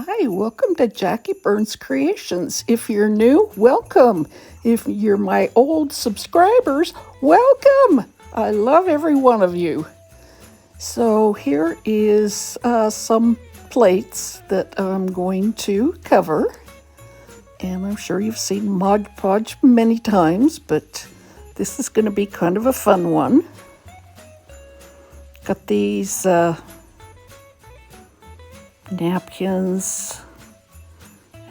Hi, welcome to Jackie Burns Creations. If you're new, welcome. If you're my old subscribers, welcome. I love every one of you. So here is some plates that I'm going to cover. And I'm sure you've seen Mod Podge many times, but this is going to be kind of a fun one. Got these napkins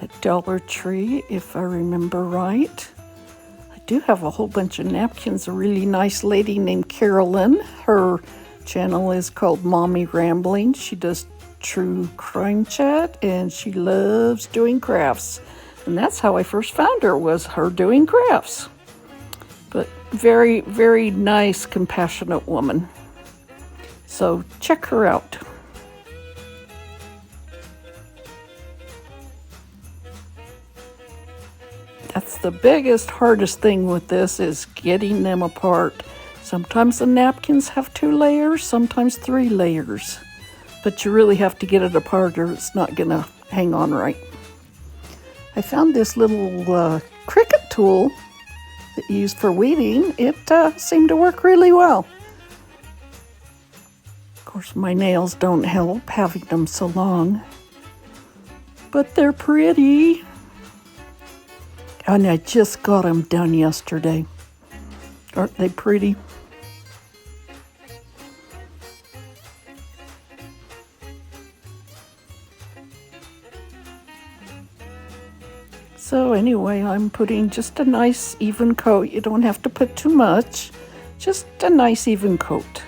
at Dollar Tree, if I remember right. I do have a whole bunch of napkins. A really nice lady named Carolyn. Her channel is called Mommy Rambling. She does true crime chat and she loves doing crafts. And that's how I first found her, was her doing crafts. But very, very nice, compassionate woman. So check her out. That's the biggest, hardest thing with this, is getting them apart. Sometimes the napkins have 2 layers, sometimes 3 layers. But you really have to get it apart or it's not going to hang on right. I found this little Cricut tool that you use for weeding. It seemed to work really well. Of course, my nails don't help having them so long. But they're pretty. And I just got them done yesterday. Aren't they pretty? So anyway, I'm putting just a nice even coat. You don't have to put too much, just a nice even coat.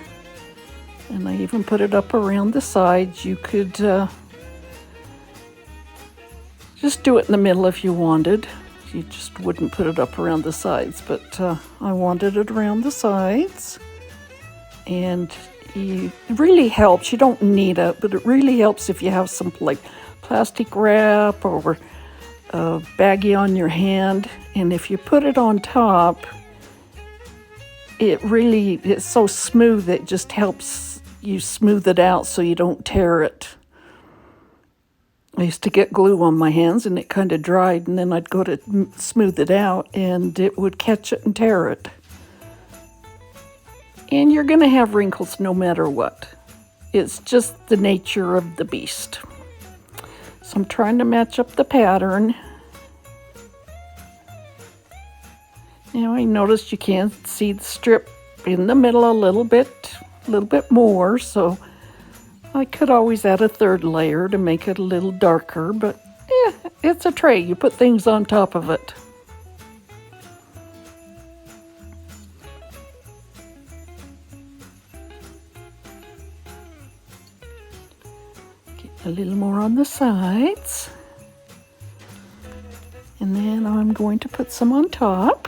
And I even put it up around the sides. You could just do it in the middle if you wanted. You just wouldn't put it up around the sides, but I wanted it around the sides. And it really helps. You don't need it, but it really helps if you have some like plastic wrap or baggie on your hand. And if you put it on top, it's so smooth, it just helps you smooth it out so you don't tear it. I used to get glue on my hands and it kind of dried, and then I'd go to smooth it out and it would catch it and tear it. And you're going to have wrinkles no matter what. It's just the nature of the beast. So I'm trying to match up the pattern. Now I noticed you can see the strip in the middle a little bit more, so I could always add a 3rd layer to make it a little darker, but it's a tray. You put things on top of it. Get a little more on the sides. And then I'm going to put some on top.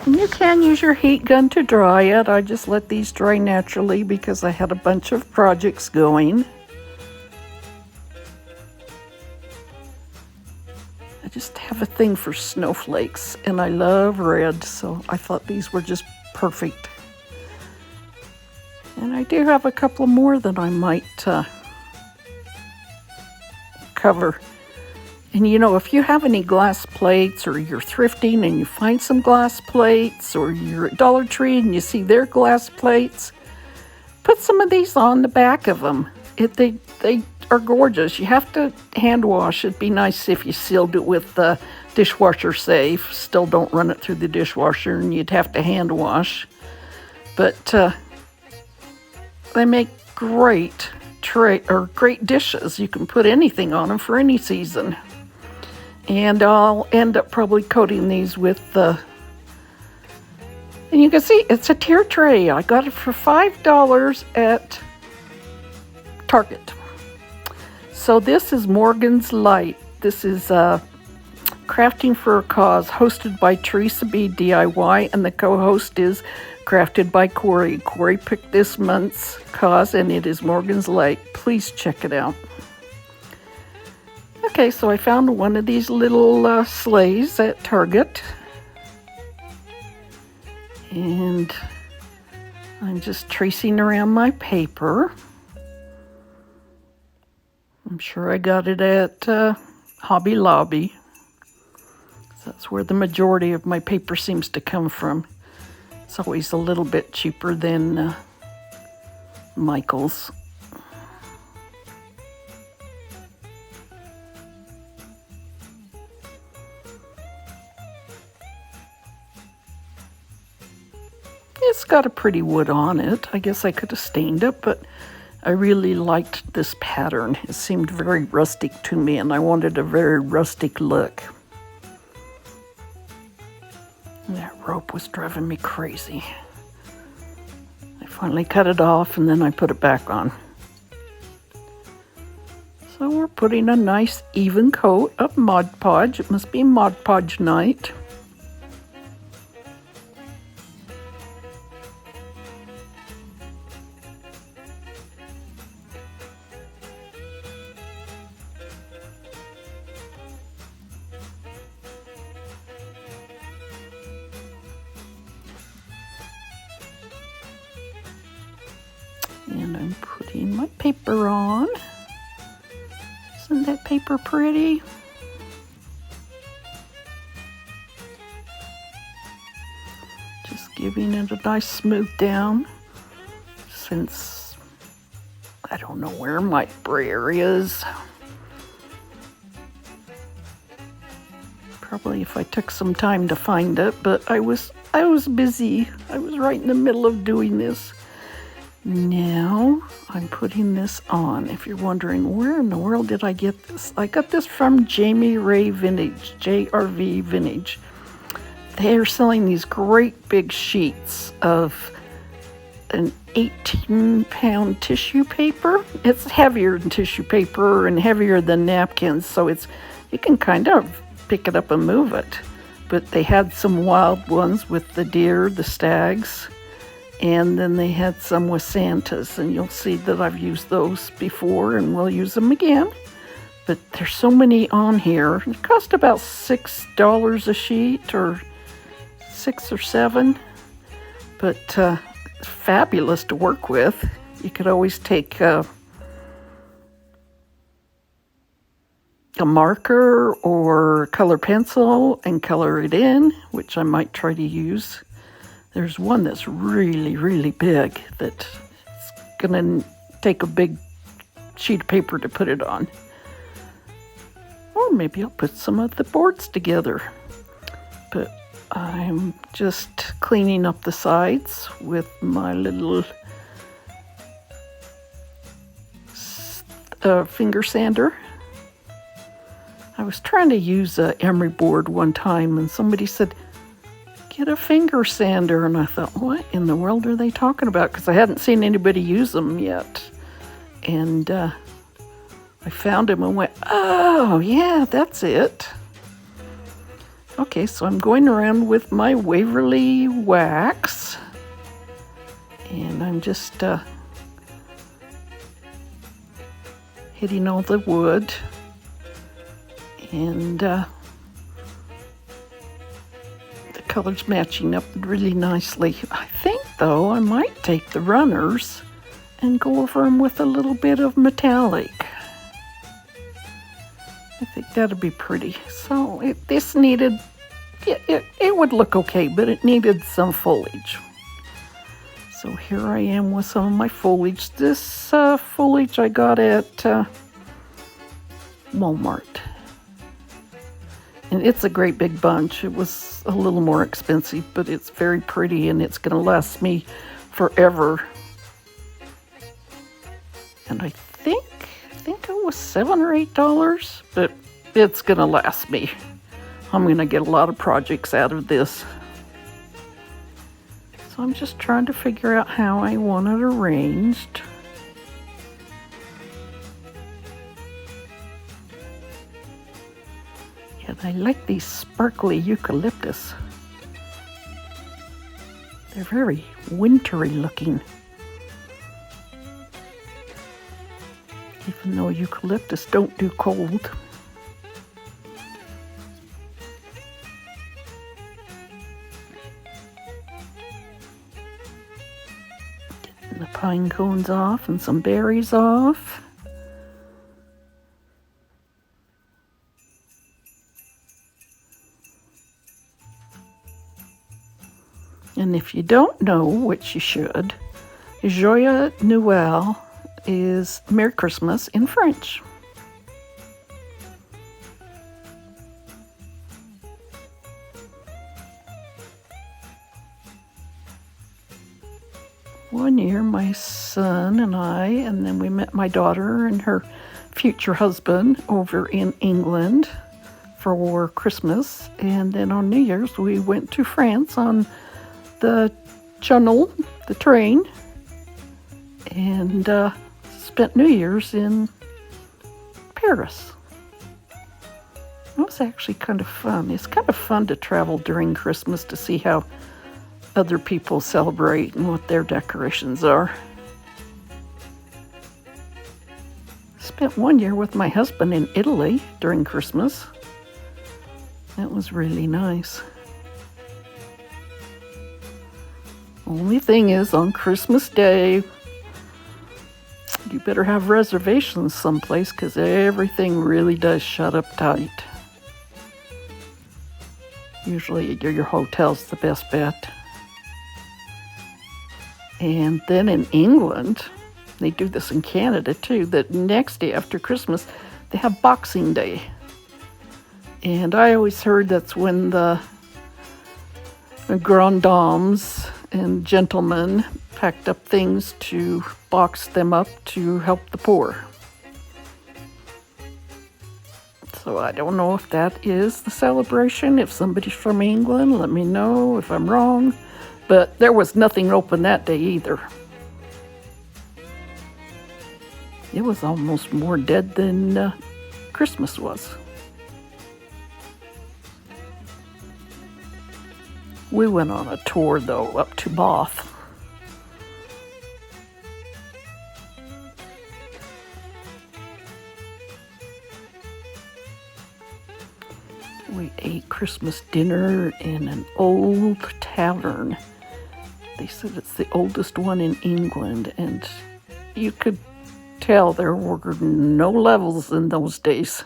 And you can use your heat gun to dry it. I just let these dry naturally because I had a bunch of projects going. I just have a thing for snowflakes, and I love red, so I thought these were just perfect. And I do have a couple more that I might cover. And you know, if you have any glass plates, or you're thrifting and you find some glass plates, or you're at Dollar Tree and you see their glass plates, put some of these on the back of them. They are gorgeous. You have to hand wash. It'd be nice if you sealed it with dishwasher safe. Still don't run it through the dishwasher, and you'd have to hand wash. But they make great great dishes. You can put anything on them for any season. And I'll end up probably coating these with and you can see it's a tier tray. I got it for $5 at Target. So this is Morgan's Light. This is Crafting for a Cause, hosted by Teresa B. DIY, and the co-host is Crafted by Corie. Corie picked this month's cause, and it is Morgan's Light. Please check it out. Okay, so I found one of these little sleighs at Target. And I'm just tracing around my paper. I'm sure I got it at Hobby Lobby. That's where the majority of my paper seems to come from. It's always a little bit cheaper than Michael's. It's got a pretty wood on it. I guess I could have stained it, but I really liked this pattern. It seemed very rustic to me, and I wanted a very rustic look. That rope was driving me crazy. I finally cut it off, and then I put it back on. So we're putting a nice even coat of Mod Podge. It must be Mod Podge night. And I'm putting my paper on. Isn't that paper pretty? Just giving it a nice smooth down, since I don't know where my brayer is. Probably if I took some time to find it, but I was busy. I was right in the middle of doing this. Now I'm putting this on. If you're wondering, where in the world did I get this? I got this from Jamie Ray Vintage, JRV Vintage. They're selling these great big sheets of an 18-pound tissue paper. It's heavier than tissue paper and heavier than napkins, so you can kind of pick it up and move it. But they had some wild ones with the deer, the stags, and then they had some with Santas, and you'll see that I've used those before and we'll use them again. But there's so many on here. It cost about $6 a sheet, or $6 or $7, but fabulous to work with. You could always take a marker or a color pencil and color it in, which I might try to use. There's one that's really, really big that's gonna take a big sheet of paper to put it on. Or maybe I'll put some of the boards together. But I'm just cleaning up the sides with my little finger sander. I was trying to use an emery board one time, and somebody said, get a finger sander, and I thought, what in the world are they talking about? Because I hadn't seen anybody use them yet. And I found them and went, oh yeah, that's it. Okay, so I'm going around with my Waverly wax, and I'm just hitting all the wood, and the colors matching up really nicely. I think, though, I might take the runners and go over them with a little bit of metallic. I think that'd be pretty. So this needed, it would look okay, but it needed some foliage. So here I am with some of my foliage. This foliage I got at Walmart. And it's a great big bunch. It was a little more expensive, but it's very pretty, and it's going to last me forever. And I think it was $7 or $8, but it's going to last me. I'm going to get a lot of projects out of this. So I'm just trying to figure out how I want it arranged. And I like these sparkly eucalyptus. They're very wintry looking. Even though eucalyptus don't do cold. Getting the pine cones off and some berries off. And if you don't know, which you should, Joyeux Noël is Merry Christmas in French. One year, my son and I, and then we met my daughter and her future husband over in England for Christmas. And then on New Year's, we went to France on the Channel, the train, and spent New Year's in Paris. It was actually kind of fun. It's kind of fun to travel during Christmas to see how other people celebrate and what their decorations are. Spent 1 year with my husband in Italy during Christmas. That was really nice. Only thing is, on Christmas Day, you better have reservations someplace because everything really does shut up tight. Usually your hotel's the best bet. And then in England, they do this in Canada too, the next day after Christmas, they have Boxing Day. And I always heard that's when the grand dames and gentlemen packed up things to box them up to help the poor. So I don't know if that is the celebration. If somebody's from England, let me know if I'm wrong. But there was nothing open that day either. It was almost more dead than Christmas was. We went on a tour, though, up to Bath. We ate Christmas dinner in an old tavern. They said it's the oldest one in England, and you could tell there were no levels in those days.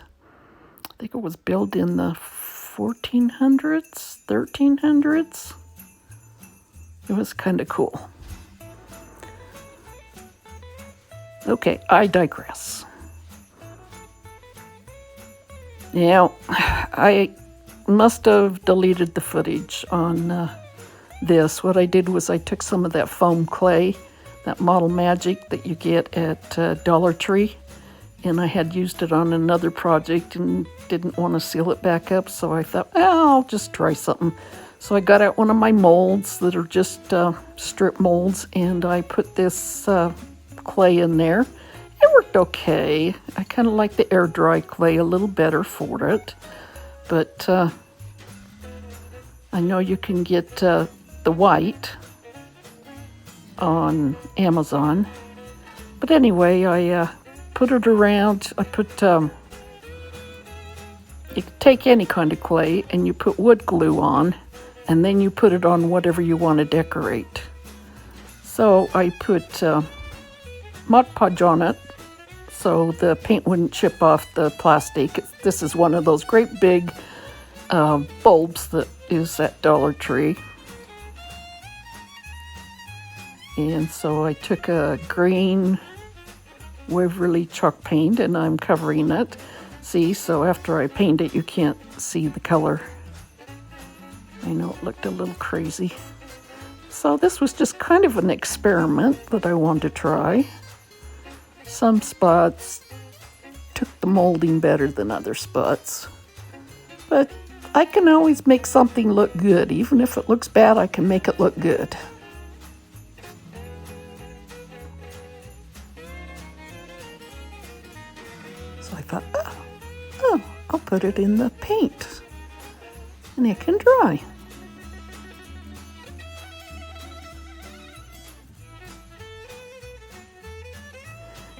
I think it was built in the 1400s, 1300s. It was kind of cool. Okay, I digress. Now, I must have deleted the footage on this. What I did was I took some of that foam clay, that Model Magic that you get at Dollar Tree, and I had used it on another project and didn't want to seal it back up, so I thought, I'll just try something. So I got out one of my molds that are just strip molds, and I put this clay in there. It worked okay. I kind of like the air dry clay a little better for it, but I know you can get the white on Amazon. But anyway, I put it around. I put, you can take any kind of clay and you put wood glue on, and then you put it on whatever you want to decorate. So I put Mod Podge on it so the paint wouldn't chip off the plastic. This is one of those great big bulbs that is at Dollar Tree. And so I took a green Waverly chalk paint and I'm covering it. See, so after I paint it, you can't see the color. I know it looked a little crazy. So this was just kind of an experiment that I wanted to try. Some spots took the molding better than other spots. But I can always make something look good. Even if it looks bad, I can make it look good. So I thought, oh, I'll put it in the paint and it can dry.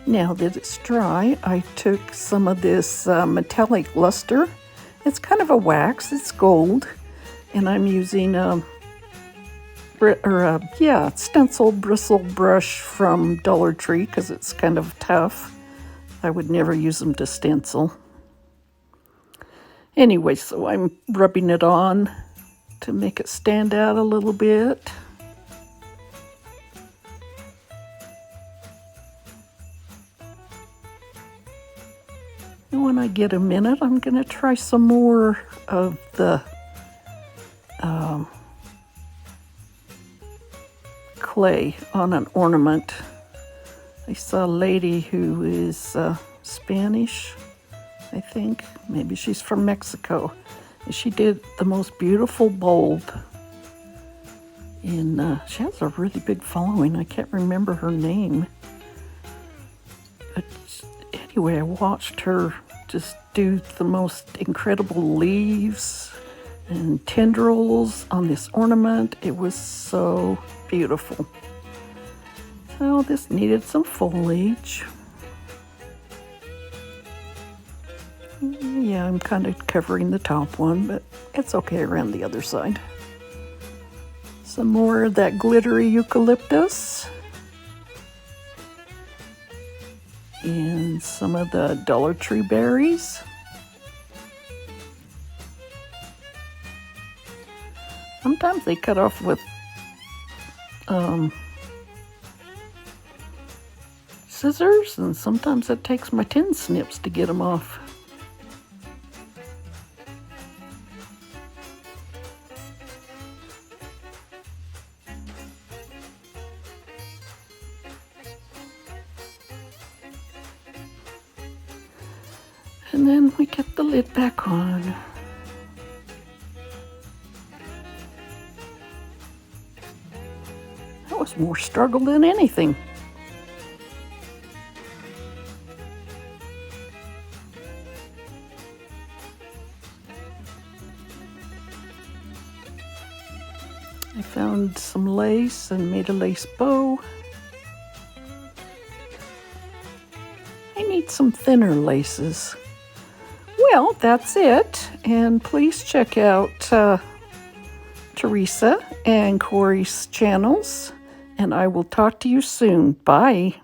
Now that it's dry, I took some of this metallic luster. It's kind of a wax, it's gold, and I'm using a stencil bristle brush from Dollar Tree because it's kind of tough. I would never use them to stencil. Anyway, so I'm rubbing it on to make it stand out a little bit. And when I get a minute, I'm going to try some more of the clay on an ornament. I saw a lady who is Spanish, I think. Maybe she's from Mexico. And she did the most beautiful bulb. And she has a really big following. I can't remember her name. But anyway, I watched her just do the most incredible leaves and tendrils on this ornament. It was so beautiful. So this needed some foliage. Yeah, I'm kind of covering the top one, but it's okay around the other side. Some more of that glittery eucalyptus. And some of the Dollar Tree berries. Sometimes they cut off with scissors, and sometimes it takes my tin snips to get them off. And then we get the lid back on. That was more struggle than anything. I found some lace and made a lace bow. I need some thinner laces. Well, that's it. And please check out Teresa and Corie's channels. And I will talk to you soon. Bye.